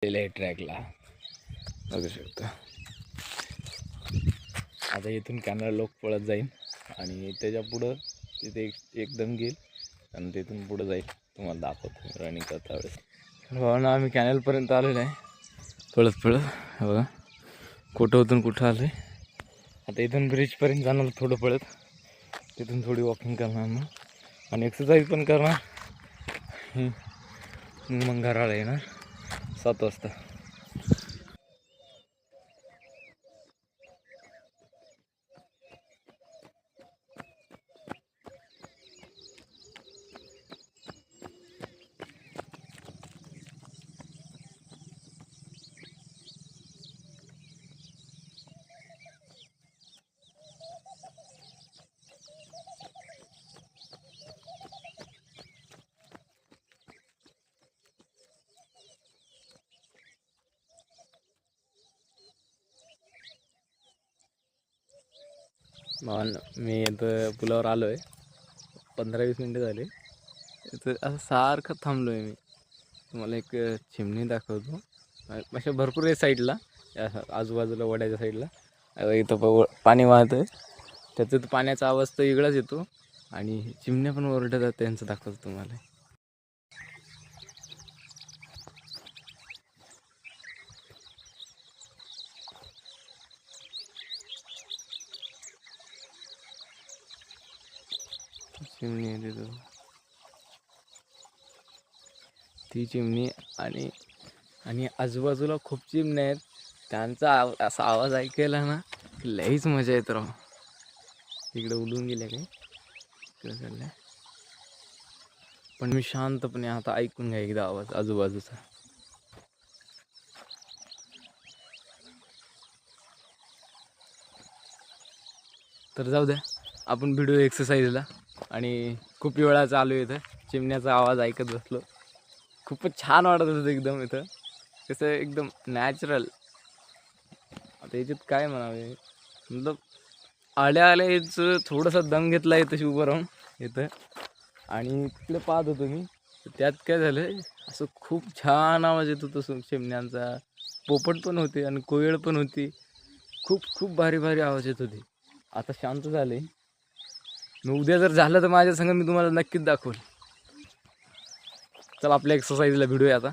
ट्रॅकला बघू शकतो. आता इथून कॅमेरा लोक पळत जाईल आणि त्याच्या पुढं तिथे एकदम गेल आणि तिथून पुढं जाईल. तुम्हाला दाखवतो रनिंग करता वेळेस. भावना आम्ही कॅनलपर्यंत आलेलो आहे पळत बघा कुठं आलो आहे. आता इथून ब्रिजपर्यंत जाणार थोडं पळत, तिथून थोडी वॉकिंग करणार मग आणि एक्सरसाइज पण करणार. मग घराला येणार 7 वाजता. मी इथं पुलावर आलो आहे. 15-20 मिनटं झाली. इथं असं सारखं थांबलो आहे मी. तुम्हाला एक चिमणी दाखवतो. अशा भरपूर आहे साईडला, आजूबाजूला वड्याच्या साईडला. इथं पाणी वाहत आहे, त्याचं पाण्याचा आवाज तर वेगळाच येतो आणि चिमण्या पण ओरडतात. त्यांचं दाखवतो तुम्हाला. चिमणी आहे तिथं, ती चिमणी आणि आजूबाजूला खूप चिमण्या आहेत. त्यांचा असा आवाज ऐकायला ना लईच मजा येत राव. तिकडे उडून गेल्या काही तिकडे चालल्या, पण मी शांतपणे आता ऐकून घ्या एकदा आवाज आजूबाजूचा. तर जाऊ द्या, आपण व्हिडिओ एक्सरसाइजला आणि खूप वेळा चालू आहे. इथं चिमण्याचा आवाज ऐकत बसलो. खूपच छान वाटत होतं एकदम. इथं कसं एकदम नॅचरल. आता याच्यात काय म्हणावे, मतलब आल्याच थोडंसं दम घेतला आहे तशी उभं राहून इथं. आणि तिकडे पाहत होतो मी, त्यात काय झालं, असं खूप छान आवाज येत होता चिमण्यांचा. पोपट पण होते आणि कोयल पण होती. खूप खूप भारी भारी आवाज येत होते. आता शांत झाले. मी उद्या जर झालं तर माझ्या संग मी तुम्हाला नक्कीच दाखवल. चला आपल्या एक्सरसाइजला भिडूया आता.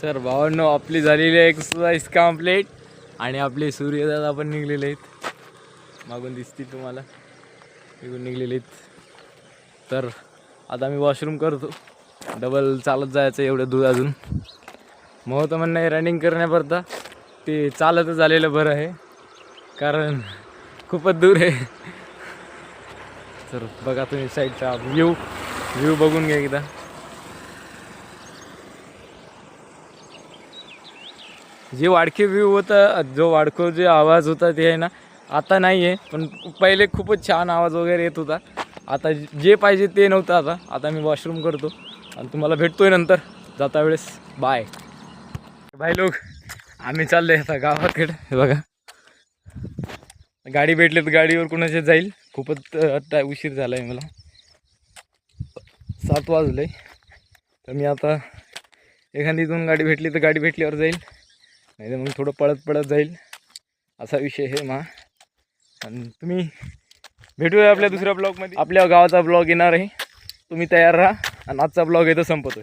तर भावांनो आपली झालेली आहे एक्सरसाइज कम्प्लीट आणि आपले सूर्यदादा पण निघलेले आहेत, मागून दिसतील तुम्हाला निघून निघलेले आहेत. तर आता मी वॉशरूम करतो, डबल चालत जायचं एवढं दूर अजून. मग होतं म्हणणं आहे रनिंग करण्याकरता ते चालतच झालेलं बरं आहे, कारण खूपच दूर आहे. तर बघा तुम्ही साईडचा व्ह्यू बघून घ्या एकदा. जे वाडके व्ह्यू होता, जो वाडको जे आवाज होता ते आहे ना आता नाही आहे, पण पहिले खूपच छान आवाज वगैरे येत होता. आता जे पाहिजे ते नव्हतं. आता मी वॉशरूम करतो आणि तुम्हाला भेटतोय नंतर जाता वेळेस. बाय भाई लोक, आम्ही चाललोय आता गावाकडे. हे बघा गाडी भेटली तर गाडीवर कुणाचे जाईल. खूपच आता उशीर झाला आहे, मला 7 वाजले. तर मी आता एखादी इथून गाडी भेटली तर गाडी भेटल्यावर जाईल, नाही तर मग थोडं पळत जाईल, असा विषय आहे मा. आणि तुम्ही भेटूया आपल्या दुसऱ्या ब्लॉगमध्ये. आपल्या गावाचा ब्लॉग येणार आहे, तुम्ही तयार राहा. आणि आजचा ब्लॉग इथं संपतोय.